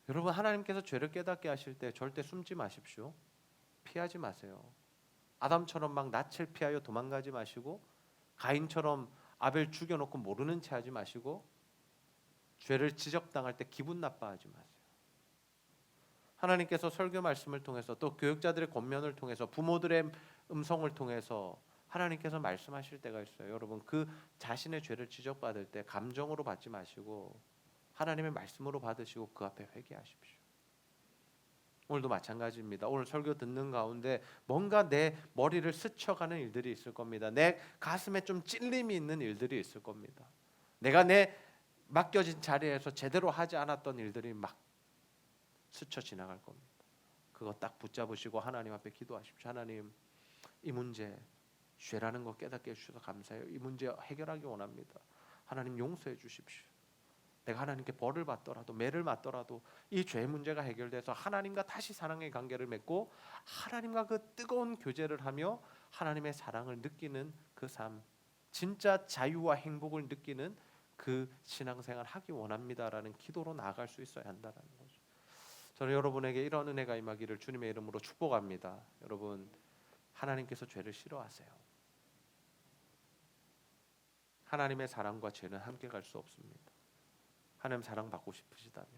여러분 하나님께서 죄를 깨닫게 하실 때 절대 숨지 마십시오. 피하지 마세요. 아담처럼 막 낯을 피하여 도망가지 마시고 가인처럼 아벨 죽여놓고 모르는 체 하지 마시고 죄를 지적당할 때 기분 나빠하지 마세요. 하나님께서 설교 말씀을 통해서 또 교육자들의 권면을 통해서 부모들의 음성을 통해서 하나님께서 말씀하실 때가 있어요. 여러분 그 자신의 죄를 지적받을 때 감정으로 받지 마시고 하나님의 말씀으로 받으시고 그 앞에 회개하십시오. 오늘도 마찬가지입니다. 오늘 설교 듣는 가운데 뭔가 내 머리를 스쳐가는 일들이 있을 겁니다. 내 가슴에 좀 찔림이 있는 일들이 있을 겁니다. 내가 내 맡겨진 자리에서 제대로 하지 않았던 일들이 막 스쳐 지나갈 겁니다. 그거 딱 붙잡으시고 하나님 앞에 기도하십시오. 하나님 이 문제 죄라는 거 깨닫게 해주셔서 감사해요. 이 문제 해결하기 원합니다. 하나님 용서해 주십시오. 내가 하나님께 벌을 받더라도 매를 맞더라도 이 죄 문제가 해결돼서 하나님과 다시 사랑의 관계를 맺고 하나님과 그 뜨거운 교제를 하며 하나님의 사랑을 느끼는 그 삶, 진짜 자유와 행복을 느끼는 그 신앙생활 하기 원합니다라는 기도로 나아갈 수 있어야 한다라는 거죠. 저는 여러분에게 이런 은혜가 임하기를 주님의 이름으로 축복합니다. 여러분 하나님께서 죄를 싫어하세요. 하나님의 사랑과 죄는 함께 갈 수 없습니다. 하나님 사랑받고 싶으시다면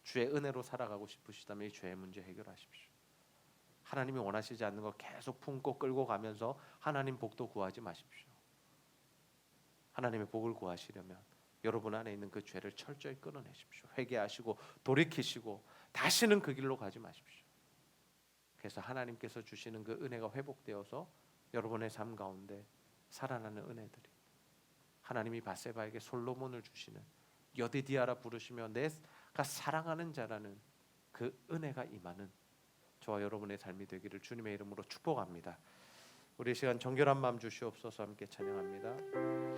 주의 은혜로 살아가고 싶으시다면 이 죄의 문제 해결하십시오. 하나님이 원하시지 않는 거 계속 품고 끌고 가면서 하나님 복도 구하지 마십시오. 하나님의 복을 구하시려면 여러분 안에 있는 그 죄를 철저히 끊어내십시오. 회개하시고 돌이키시고 다시는 그 길로 가지 마십시오. 그래서 하나님께서 주시는 그 은혜가 회복되어서 여러분의 삶 가운데 살아나는 은혜들이 하나님이 바세바에게 솔로몬을 주시는 여디디아라 부르시며 내가 사랑하는 자라는 그 은혜가 임하는 저와 여러분의 삶이 되기를 주님의 이름으로 축복합니다. 우리 시간 정결한 마음 주시옵소서. 함께 찬양합니다.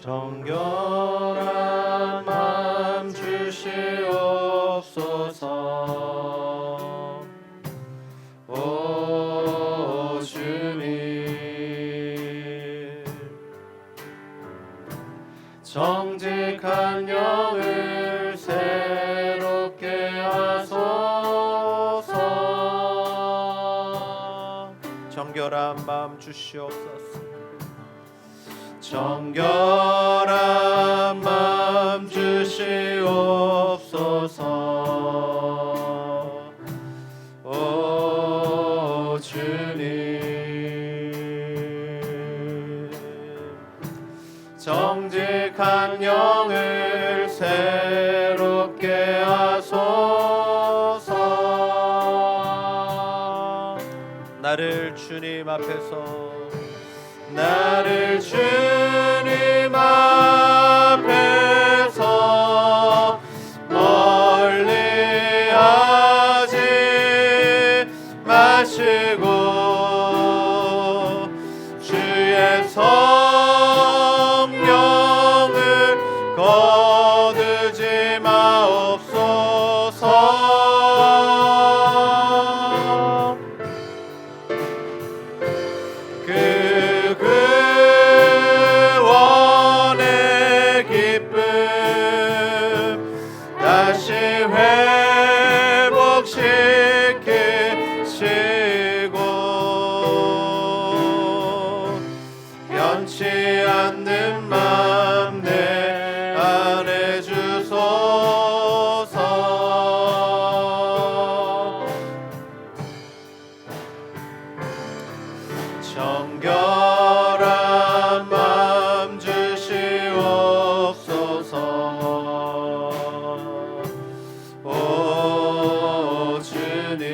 정결한 마음 주시옵소서. 오 주님, 정직한 영을 새롭게 하소서. 정결한 마음 주시옵소서. 정결한 마음 주시옵소서. 오 주님, 정직한 영을 새롭게 하소서. 나를 주님 앞에서 멀리하지 마시고 주의 성령을 거두지 마옵소서. 그 구원의 기쁨 다시 회복시키시고 변치 않는 맘 내 안에 주소서. 정결한 마음 주시옵소서. 오 주님,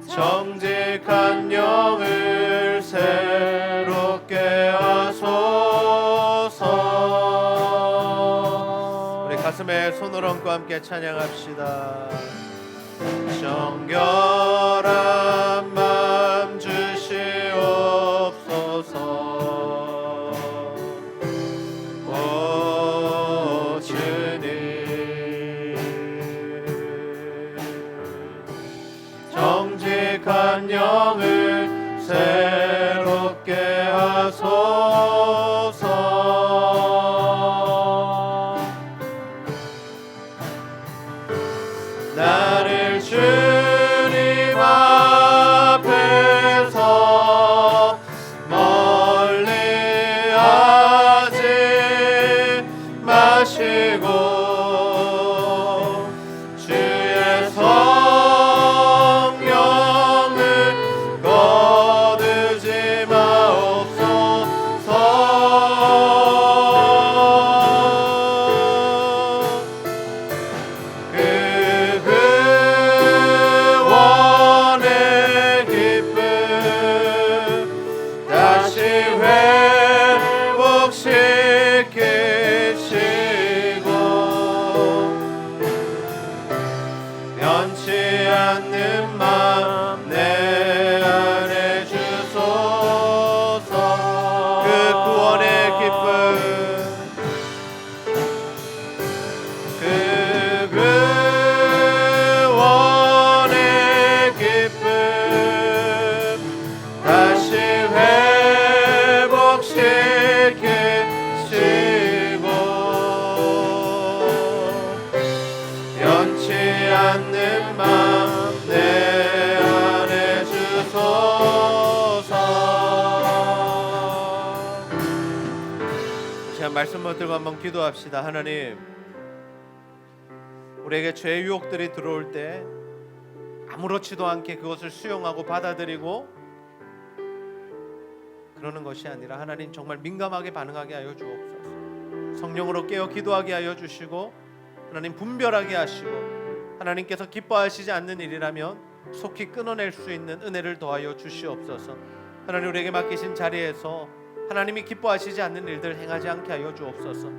정직한 영을 새롭게 하소서. 우리 가슴에 손을 얹고 함께 찬양합시다. 정결한 마음 주시옵소서. 오 주님, 정직한 영을 새롭게 하소서. 나를 주님 앞에서 멀리하지 마시고 주의 성령을 거두지 마옵소서. 그 구원의 기쁨 다시 회복시키시고 변치 않는 맘 내 안에 주소서. 그 구원의 기쁨, 그 구원의 기쁨 다시 회복시키시고 변치 않는 맘 내 안에 주소서. 자, 말씀 붙들고 한번 기도합시다. 하나님, 우리에게 죄의 유혹들이 들어올 때 아무렇지도 않게 그것을 수용하고 받아들이고 그러는 것이 아니라 하나님 정말 민감하게 반응하게 하여 주옵소서. 성령으로 깨어 기도하게 하여 주시고 하나님 분별하게 하시고 하나님께서 기뻐하시지 않는 일이라면 속히 끊어낼 수 있는 은혜를 더하여 주시옵소서. 하나님, 우리에게 맡기신 자리에서 하나님이 기뻐하시지 않는 일들 행하지 않게 하여 주옵소서.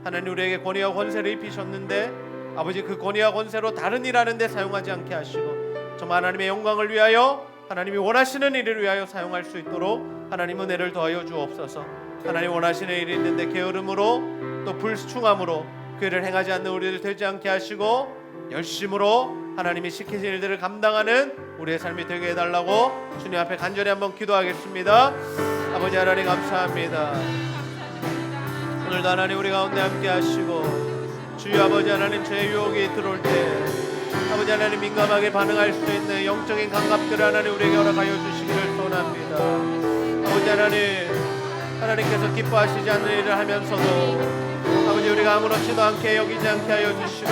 하나님, 우리에게 권위와 권세를 입히셨는데 아버지 그 권위와 권세로 다른 일 하는데 사용하지 않게 하시고 정말 하나님의 영광을 위하여 하나님이 원하시는 일을 위하여 사용할 수 있도록
하나님 은혜를 더하여 주옵소서. 하나님 원하시는 일이 있는데 게으름으로 또 불충함으로 그 일을 행하지 않는 우리들 되지 않게 하시고 열심으로 하나님이 시키신 일들을 감당하는 우리의 삶이 되게 해달라고 주님 앞에 간절히 한번 기도하겠습니다. 아버지 하나님 감사합니다. 오늘도 하나님 우리 가운데 함께 하시고 주여 아버지 하나님 죄의 유혹이 들어올 때 아버지 하나님 민감하게 반응할 수 있는 영적인 감각들을 하나님 우리에게 허락하여 주시기를 소원합니다. 아버지 하나님께서 기뻐하시지 않는 일을 하면서도 아버지 우리가 아무렇지도 않게 여기지 않게 하여 주시고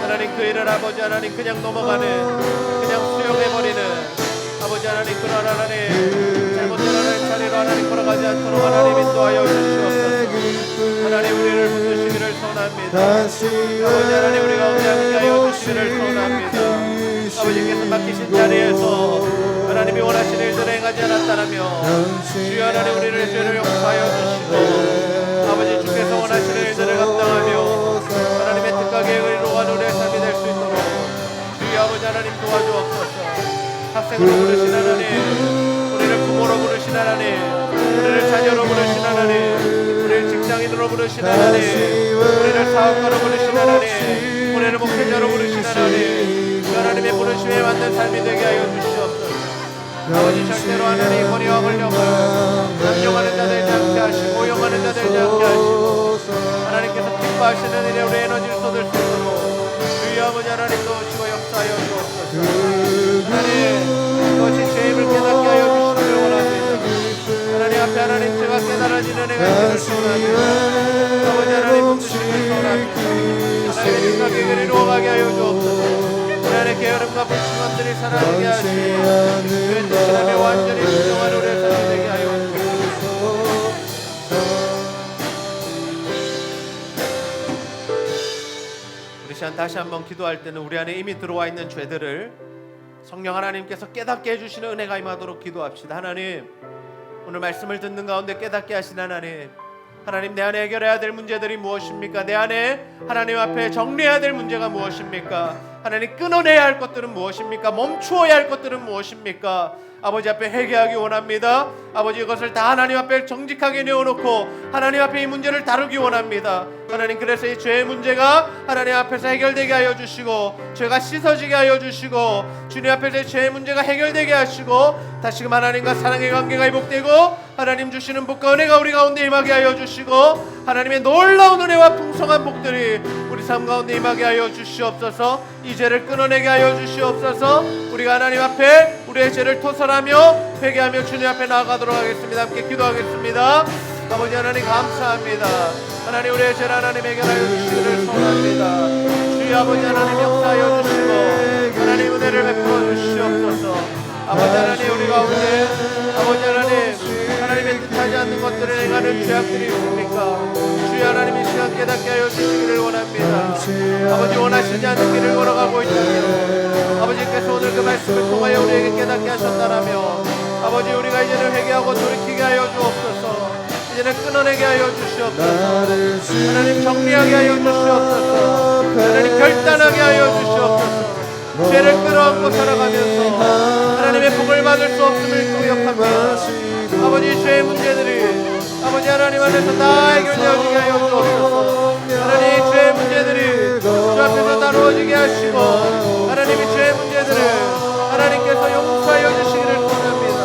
하나님 그 일을 아버지 하나님 그냥 넘어가는 그냥 수용해버리는 아버지 하나님 그런 하나님 잘못된 하나님 자리로 하나님 걸어가지 않도록 하나님 인도하여 주시옵소서. 하나님 우리를 붙드시기를 소원합니다. 아버지 하나님 우리 가운데 함께하여 주시기를 소원합니다. 아버지께서 맡기신 자리에서 하나님이 원하시는 일들을 행하지 않았다라며 주여 하나님 우리를 죄를 용서하여 주시고 아버지 주께서 원하시는 일들을 감당하며 하나님의 뜻과 계획을 이루어가는 우리의 삶이 될 수 있도록 주여 아버지 하나님 도와주옵소서. 학생으로 부르신 하나님 우리를 부모로 부르신 하나님 우리를 자녀로 부르신 하나님 우리를 직장인으로 부르신 하나님 우리를 사업가로 부르신 하나님 우리를 목회자로 부르신 하나님 그 하나님의 부르심에 맞는 삶이 되게 하여 주시옵소서. 아버지 절대로 하나님 머리와 권력을 남용하는 자 되지 않게 하시고 오용하는 자 되지 않게 하시고 하나님께서 기뻐하시는 일에 우리 에너지를 쏟을 수 있도록 주여 아버지 하나님 도우시고 역사하여 주옵소서. 하나님 그것이 죄임을 깨닫게 하여 주시기를 원합니다. 하나님 앞에 하나님 죄가 깨달아지는 은혜가 있기를 소원합니다. 아버지 하나님 붙드시기를 소원합니다. 하나님의 뜻과 계획을 이루어가게 하여 주옵소서. 하나님의 게으름과 불충함들이 사라지게 하시고 그 뜻이라며 완전히 순종하는 우리의 삶이 되게 하여 주옵소서. 우리 시간 다시 한번 기도할 때는 우리 안에 이미 들어와 있는 죄들을 성령 하나님께서 깨닫게 해주시는 은혜가 임하도록 기도합시다. 하나님 오늘 말씀을 듣는 가운데 깨닫게 하신 하나님 내 안에 해결해야 될 문제들이 무엇입니까? 내 안에 하나님 앞에 정리해야 될 문제가 무엇입니까? 하나님 끊어내야 할 것들은 무엇입니까? 멈추어야 할 것들은 무엇입니까? 아버지 앞에 회개하기 원합니다. 아버지 이것을 다 하나님 앞에 정직하게 내어놓고 하나님 앞에 이 문제를 다루기 원합니다. 하나님 그래서 이 죄의 문제가 하나님 앞에서 해결되게 하여 주시고 죄가 씻어지게 하여 주시고 주님 앞에서 이 죄의 문제가 해결되게 하시고 다시금 하나님과 사랑의 관계가 회복되고 하나님 주시는 복과 은혜가 우리 가운데 임하게 하여 주시고 하나님의 놀라운 은혜와 풍성한 복들이 우리 삶 가운데 임하게 하여 주시옵소서. 이 죄를 끊어내게 하여 주시옵소서. 우리가 하나님 앞에 우리의 죄를 토설하며 회개하며 주님 앞에 나아가도록 하겠습니다. 함께 기도하겠습니다. 아버지 하나님 감사합니다. 하나님 우리의 죄를 하나님 해결하여 주시기를 소원합니다. 주여 아버지 하나님 역사하여 주시고 하나님 은혜를 베풀어 주시옵소서. 아버지 하나님 우리 가운데 아버지 하나님의 뜻하지 않는 것들을 행하는 죄악들이 있습니까? 주여 하나님 이 시간 깨닫게 하여 주시기를 원합니다. 아버지 원하시지 않는 길을 걸어가고 있는 아버지께서 오늘 그 말씀을 통하여 우리에게 깨닫게 하셨다라며 아버지 우리가 이제는 회개하고 돌이키게 하여 주옵소서. 이제는 끊어내게 하여 주시옵소서. 하나님 정리하게 하여 주시옵소서. 하나님 결단하게 하여 주시옵소서. 죄를 끌어안고 살아가면서 하나님의 복을 받을 수 없음을 또 기억합니다. 아버지 죄의 문제들이 아버지 하나님 안에서 다 해결되어지게 하여 주옵소서. 하나님 죄의 문제들이 주 앞에서 다루어지게 하시고 하나님의 죄의 문제들을 하나님께서 용서하여 주시기를 소원합니다.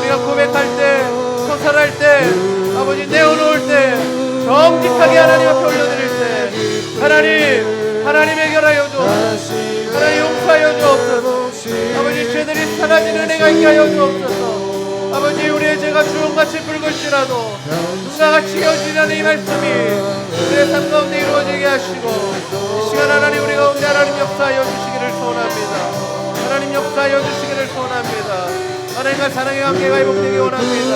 우리가 고백할 때 토설할 때 아버지 내어놓을 때 정직하게 하나님 앞에 올려드릴 때 하나님 해결하여 주옵소서. 하나님 용서하여 주옵소서. 아버지 죄들이 사라지는 은혜가 있게 하여 주옵소서. 아버지 우리의 죄가 주홍같이 붉을지라도 눈과 같이 여지라는 이 말씀이 우리의 삶 가운데 이루어지게 하시고 이 시간 하나님 우리 가운데 하나님 역사하여 주시기를 소원합니다. 하나님 역사하여 주시기를 소원합니다. 하나님과 사랑의 관계가 회복되기 원합니다.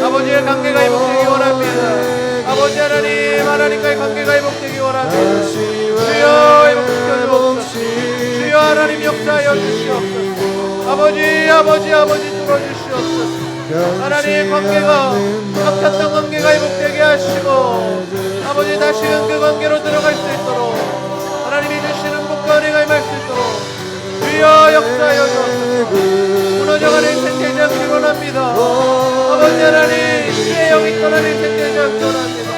아버지의 관계가 회복되기 원합니다. 아버지 하나님과의 관계가 회복되기 원합니다. 주여 회복시켜 주옵소서. 주여 하나님 역사하여 주시옵소서. 아버지 뚫어주시옵소서. 하나님의 관계가 막혔던 관계가 회복되게 하시고 아버지 다시금 그 관계로 들어갈 수 있도록 하나님이 주시는 복과 은혜가 임할 수 있도록 주여 역사하여 주옵소서. 무너져가는 인생 되지 않기를 원합니다. 하나님 택되지 않소랍니다.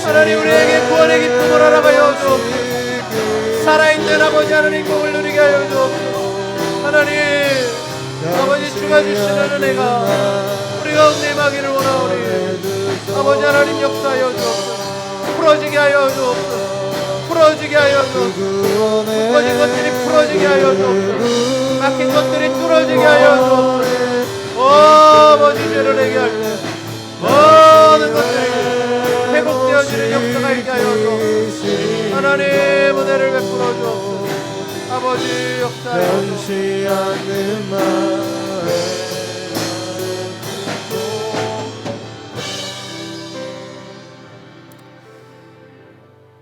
하나님 우리에게 구원의 기쁨을 알아가여 주옵소서. 살아있는 아버지 하나님 복을 누리게 하여 주옵소서. 하나님 아버지 주가 주시는 은혜가 우리 가운데 임하기를 원하오니 아버지 하나님 역사하여 주옵소서. 풀어지게 하여 주옵소서. 풀어지게 하여 주옵소서. 묶어진 것들이 풀어지게 하여 주옵소서. 막힌 것들이 뚫어지게 하여 주옵소서. 아버지 죄를 회개할 때 모든 것들이 회복되어지는 역사가 있게 하여 주옵소서. 하나님 은혜를 베풀어 주옵소서. 아버지 역사하여 주옵소서.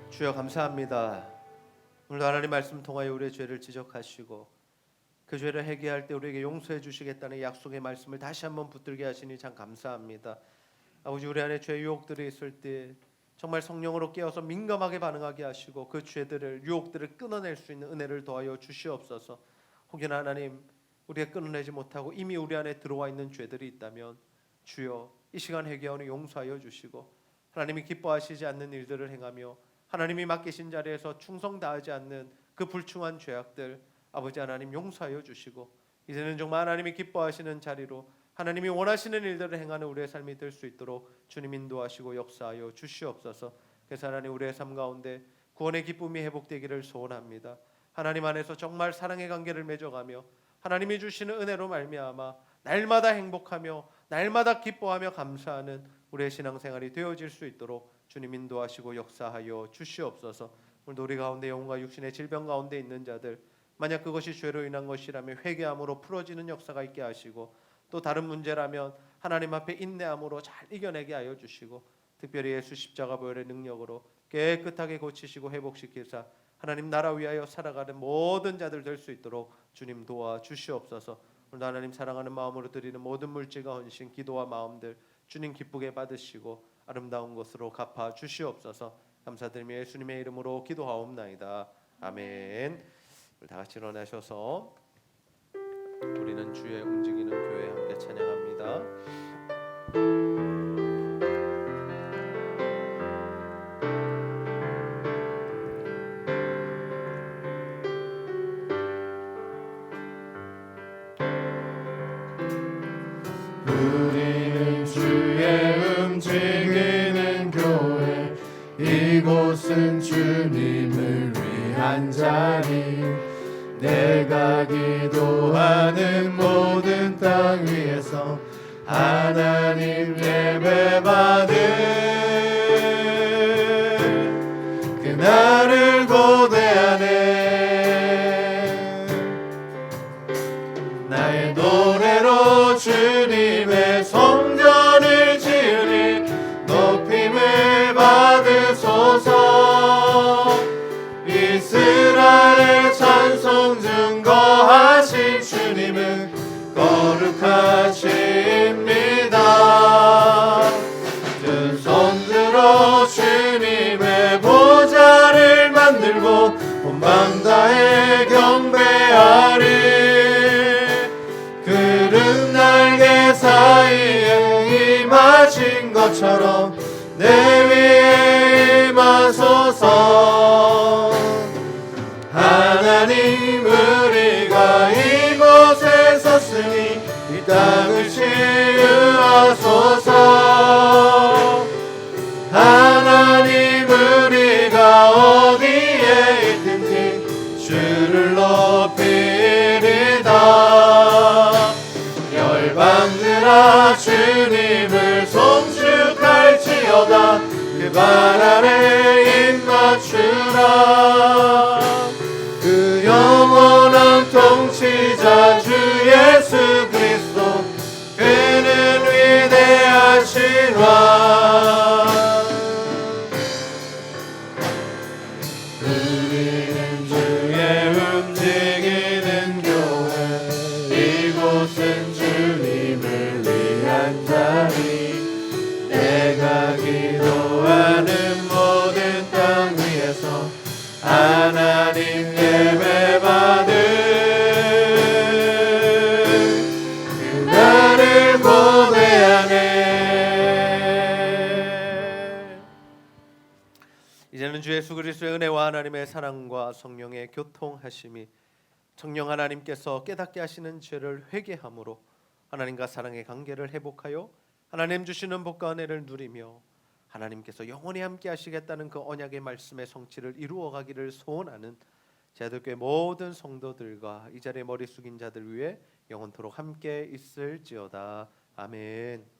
주여 감사합니다. 오늘도 하나님 말씀 통하여 우리의 죄를 지적하시고 그 죄를 회개할 때 우리에게 용서해 주시겠다는 약속의 말씀을 다시 한번 붙들게 하시니 참 감사합니다. 아버지 우리 안에 죄 유혹들이 있을 때 정말 성령으로 깨어서 민감하게 반응하게 하시고 그 죄들을 유혹들을 끊어낼 수 있는 은혜를 더하여 주시옵소서. 혹여나 하나님 우리가 끊어내지 못하고 이미 우리 안에 들어와 있는 죄들이 있다면 주여 이 시간 회개하오니 용서하여 주시고 하나님이 기뻐하시지 않는 일들을 행하며 하나님이 맡기신 자리에서 충성 다하지 않는 그 불충한 죄악들 아버지 하나님 용서하여 주시고 이제는 정말 하나님이 기뻐하시는 자리로 하나님이 원하시는 일들을 행하는 우리의 삶이 될 수 있도록 주님 인도하시고 역사하여 주시옵소서. 그래서 하나님 우리의 삶 가운데 구원의 기쁨이 회복되기를 소원합니다. 하나님 안에서 정말 사랑의 관계를 맺어가며 하나님이 주시는 은혜로 말미암아 날마다 행복하며 날마다 기뻐하며 감사하는 우리의 신앙생활이 되어질 수 있도록 주님 인도하시고 역사하여 주시옵소서. 오늘도 우리 가운데 영혼과 육신의 질병 가운데 있는 자들 만약 그것이 죄로 인한 것이라면 회개함으로 풀어지는 역사가 있게 하시고 또 다른 문제라면 하나님 앞에 인내함으로 잘 이겨내게 하여 주시고 특별히 예수 십자가 보혈의 능력으로 깨끗하게 고치시고 회복시키사 하나님 나라 위하여 살아가는 모든 자들 될 수 있도록 주님 도와 주시옵소서. 오늘도 하나님 사랑하는 마음으로 드리는 모든 물질과 헌신 기도와 마음들 주님 기쁘게 받으시고 아름다운 것으로 갚아 주시옵소서. 감사드리며 예수님의 이름으로 기도하옵나이다. 아멘. 다 같이 일어나셔서 우리는 주의 움직이는 교회 함께 찬양합니다.
우리는 주의 움직이는 교회 이곳은 주님을 위한 자리 내가 기도하는 모든 땅 위에서 하나님 예배받은 그날을 고대하네 나의 노래로 주님의 성전을 지으리 높임을 받으소서 이스라엘 찬송 증거하신 주님은 거룩하십니다 두 손들어 주님의 보좌를 만들고 본방 다해 경배하리 그릇 날개 사이에 임하신 것처럼 내 위에 임하소서 하나님 우리가 이곳에 섰으니 이 땅을 치유하소서 하나님 우리가 어디에 있든지 주를 높이리다 열방들아 주님을 송축할지어다 그 발 아래 입 맞추라 그 영원한 통치자 주 예수 그리스도 그는 위대하시라 우리는 주의 움직이는 교회 이곳은 주님을 위한 자리 내가 기도하는 모든 땅 위에서 하나님 예배받은 그날을 고대하네
이제는 주 예수 그리스도의 은혜와 하나님의 사랑과 성령의 교통하심이 성령 하나님께서 깨닫게 하시는 죄를 회개함으로 하나님과 사랑의 관계를 회복하여 하나님 주시는 복과 은혜를 누리며 하나님께서 영원히 함께 하시겠다는 그 언약의 말씀의 성취를 이루어 가기를 소원하는 제아들교회 모든 성도들과 이 자리에 머리 숙인 자들 위해 영원토록 함께 있을지어다. 아멘.